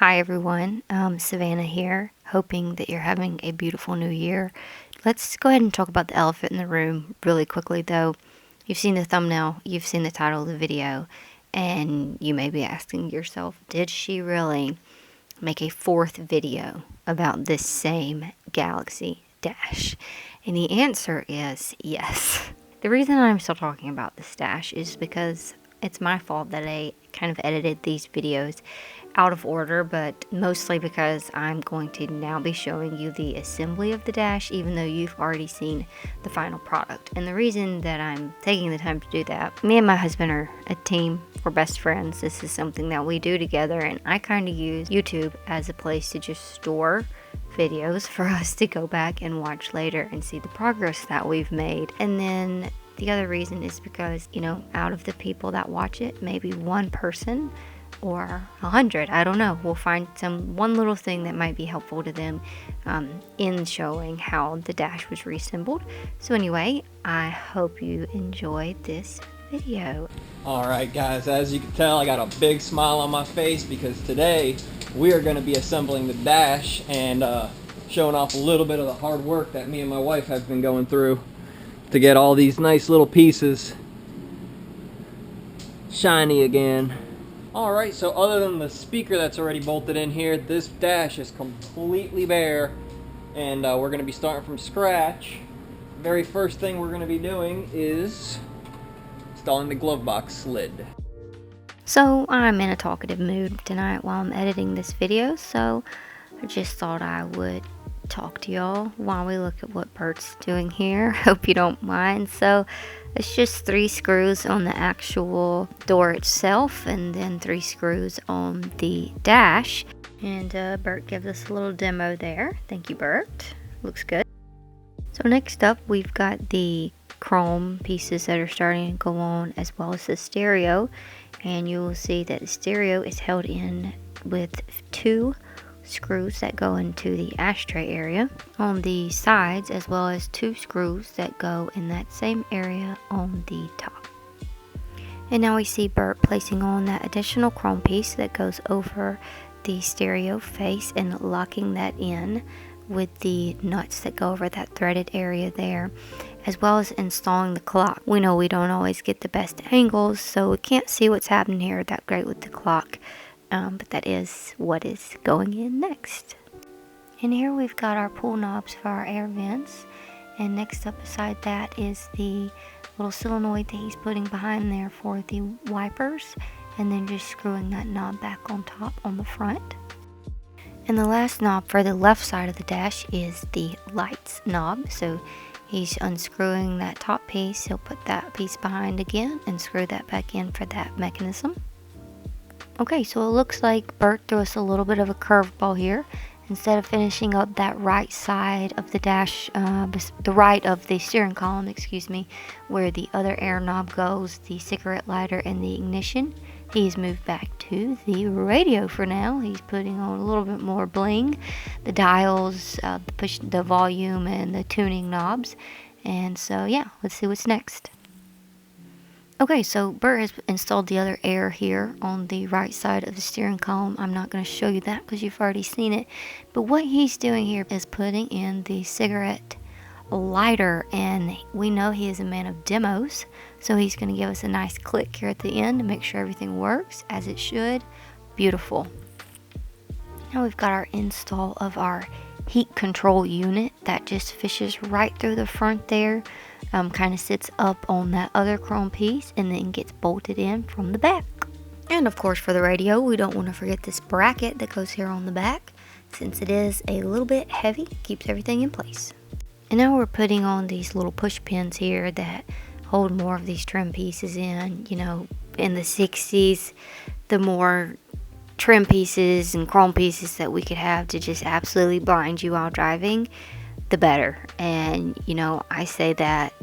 Hi everyone, Savannah here, hoping that you're having a beautiful new year. Let's go ahead and talk about the elephant in the room really quickly though. You've seen the thumbnail, you've seen the title of the video, and you may be asking yourself, did she really make a fourth video about this same Galaxie dash? And the answer is yes. The reason I'm still talking about this dash is because it's my fault that I kind of edited these videos out of order, but mostly because I'm going to now be showing you the assembly of the dash, even though you've already seen the final product. And the reason that I'm taking the time to do that, me and my husband are a team, we're best friends. This is something that we do together, and I kind of use YouTube as a place to just store videos for us to go back and watch later and see the progress that we've made. And then the other reason is because, you know, out of the people that watch it, maybe one person or 100, I don't know, we'll find one little thing that might be helpful to them in showing how the dash was reassembled. So anyway, I hope you enjoyed this video. Alright guys, as you can tell, I got a big smile on my face because today we are going to be assembling the dash and showing off a little bit of the hard work that me and my wife have been going through to get all these nice little pieces shiny again. Alright, so other than the speaker that's already bolted in here, this dash is completely bare, and we're going to be starting from scratch. Very first thing we're going to be doing is installing the glove box lid. So I'm in a talkative mood tonight while I'm editing this video, so I just thought I would talk to y'all while we look at what Bert's doing here. Hope you don't mind. So it's just 3 screws on the actual door itself, and then 3 screws on the dash. And Bert gives us a little demo there. Thank you, Bert. Looks good. So next up, we've got the chrome pieces that are starting to go on, as well as the stereo. And you will see that the stereo is held in with 2 screws that go into the ashtray area on the sides, as well as 2 screws that go in that same area on the top. And now we see Bert placing on that additional chrome piece that goes over the stereo face and locking that in with the nuts that go over that threaded area there, as well as installing the clock. We know we don't always get the best angles, so we can't see what's happening here that great with the clock. But that is what is going in next. And here we've got our pull knobs for our air vents. And next up beside that is the little solenoid that he's putting behind there for the wipers. And then just screwing that knob back on top on the front. And the last knob for the left side of the dash is the lights knob. So he's unscrewing that top piece. He'll put that piece behind again and screw that back in for that mechanism. Okay, so it looks like Bert threw us a little bit of a curveball here. Instead of finishing up that right side of the dash, the right of the steering column, excuse me, where the other air knob goes, the cigarette lighter and the ignition, he's moved back to the radio for now. He's putting on a little bit more bling, the dials, the volume, and the tuning knobs. And so yeah, let's see what's next. Okay, so Bert has installed the other air here on the right side of the steering column. I'm not going to show you that because you've already seen it. But what he's doing here is putting in the cigarette lighter, and we know he is a man of demos. So he's going to give us a nice click here at the end to make sure everything works as it should. Beautiful. Now we've got our install of our heat control unit that just fishes right through the front there. Kind of sits up on that other chrome piece and then gets bolted in from the back. And of course for the radio, we don't want to forget this bracket that goes here on the back, since it is a little bit heavy, keeps everything in place. And now we're putting on these little push pins here that hold more of these trim pieces in. You know, in the 60s, the more trim pieces and chrome pieces that we could have to just absolutely blind you while driving, the better. And you know, I say that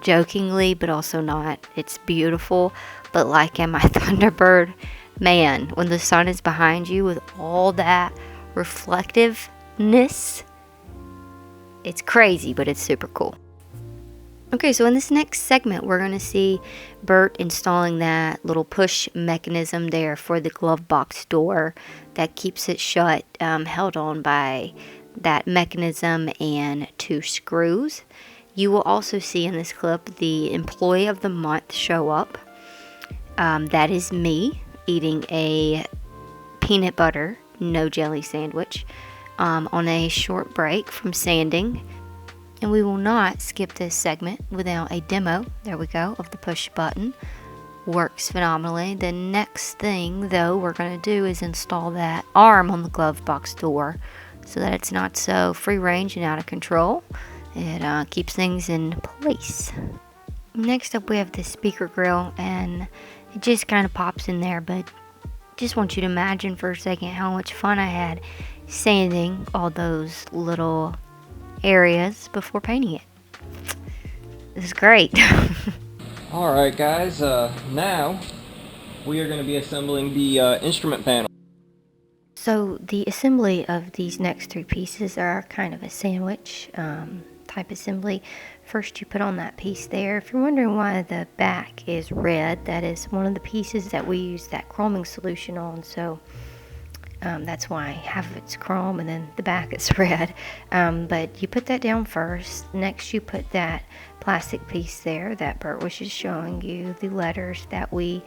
jokingly but also not. It's beautiful, but like in my Thunderbird, man, when the sun is behind you with all that reflectiveness, it's crazy, but it's super cool. Okay, so in this next segment, we're going to see Bert installing that little push mechanism there for the glove box door that keeps it shut, held on by that mechanism and 2 screws. You will also see in this clip the employee of the month show up. That is me eating a peanut butter no jelly sandwich on a short break from sanding. And we will not skip this segment without a demo, there we go, of the push button. Works phenomenally. The next thing though we're going to do is install that arm on the glove box door so that it's not so free range and out of control. It keeps things in place. Next up we have the speaker grill, and it just kind of pops in there, but just want you to imagine for a second how much fun I had sanding all those little areas before painting it. This is great. Alright guys, now we are going to be assembling the instrument panel. So the assembly of these next 3 pieces are kind of a sandwich type assembly. First you put on that piece there. If you're wondering why the back is red, that is one of the pieces that we use that chroming solution on, so that's why half of it's chrome and then the back is red. But you put that down first. Next you put that plastic piece there that Bert was just showing you, the letters that we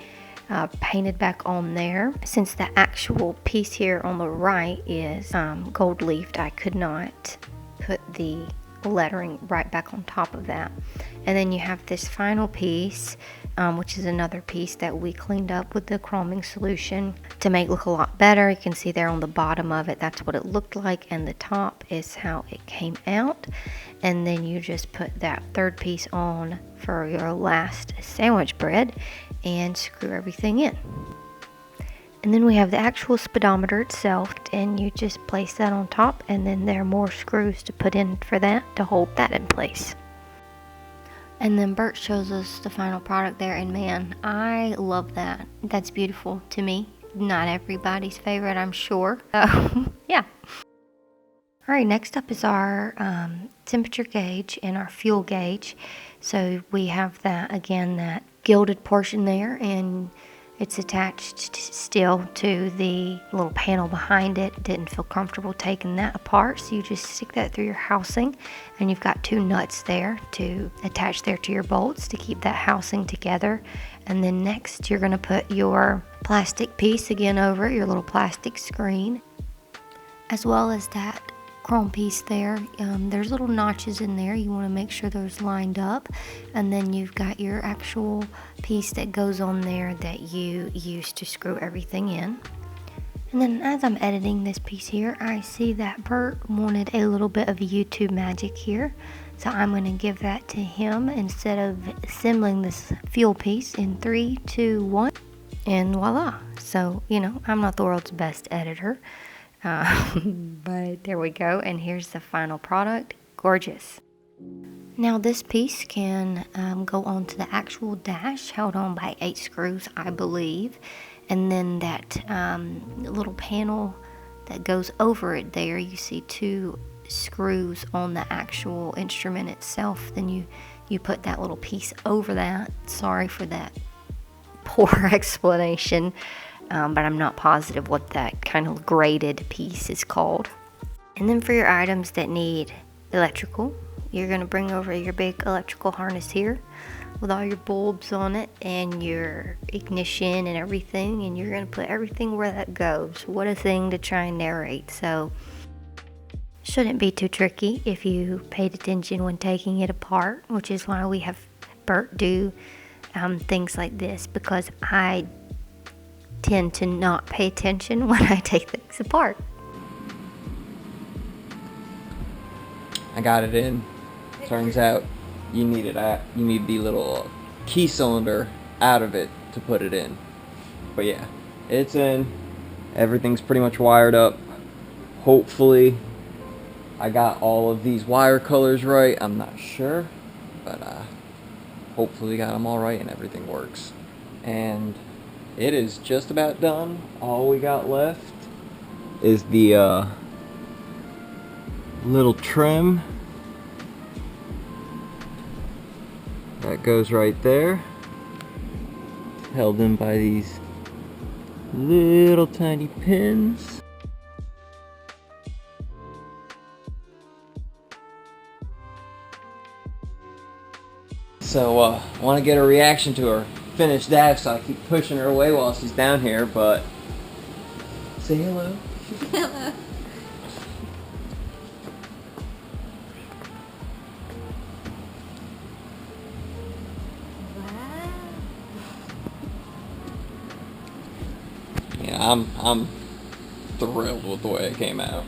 painted back on there. Since the actual piece here on the right is gold leafed, I could not put the lettering right back on top of that. And then you have this final piece, which is another piece that we cleaned up with the chroming solution to make it look a lot better. You can see there on the bottom of it, that's what it looked like, and the top is how it came out. And then you just put that third piece on for your last sandwich bread and screw everything in. And then we have the actual speedometer itself, and you just place that on top, and then there are more screws to put in for that to hold that in place. And then Bert shows us the final product there, and man, I love that. That's beautiful to me. Not everybody's favorite, I'm sure. Yeah. Alright, next up is our temperature gauge and our fuel gauge. So we have that, again, that gilded portion there, and it's attached still to the little panel behind it. Didn't feel comfortable taking that apart, so you just stick that through your housing, and you've got 2 nuts there to attach there to your bolts to keep that housing together. And then next you're going to put your plastic piece again over it, your little plastic screen, as well as that chrome piece there. There's little notches in there, you want to make sure those lined up. And then you've got your actual piece that goes on there that you use to screw everything in. And then as I'm editing this piece here, I see that Bert wanted a little bit of YouTube magic here, so I'm going to give that to him instead of assembling this fuel piece in 3, 2, 1, and voila. So, you know, I'm not the world's best editor, but there we go, and here's the final product. Gorgeous. Now this piece can go onto the actual dash, held on by 8 screws, I believe, and then that little panel that goes over it there, you see 2 screws on the actual instrument itself. Then you put that little piece over that. Sorry for that poor explanation, but I'm not positive what that kind of graded piece is called. And then for your items that need electrical, you're going to bring over your big electrical harness here with all your bulbs on it and your ignition and everything, and you're going to put everything where that goes. What a thing to try and narrate. So shouldn't be too tricky if you paid attention when taking it apart, which is why we have Bert do things like this, because I tend to not pay attention when I take things apart. I got it in. Turns out you need the little key cylinder out of it to put it in. But yeah, it's in. Everything's pretty much wired up. Hopefully I got all of these wire colors right. I'm not sure, but hopefully got them all right and everything works. And it is just about done. All we got left is the little trim that goes right there, held in by these little tiny pins. So I want to get a reaction to her finished dash, so I keep pushing her away while she's down here, but say hello. Hello. Wow. Yeah, I'm thrilled with the way it came out.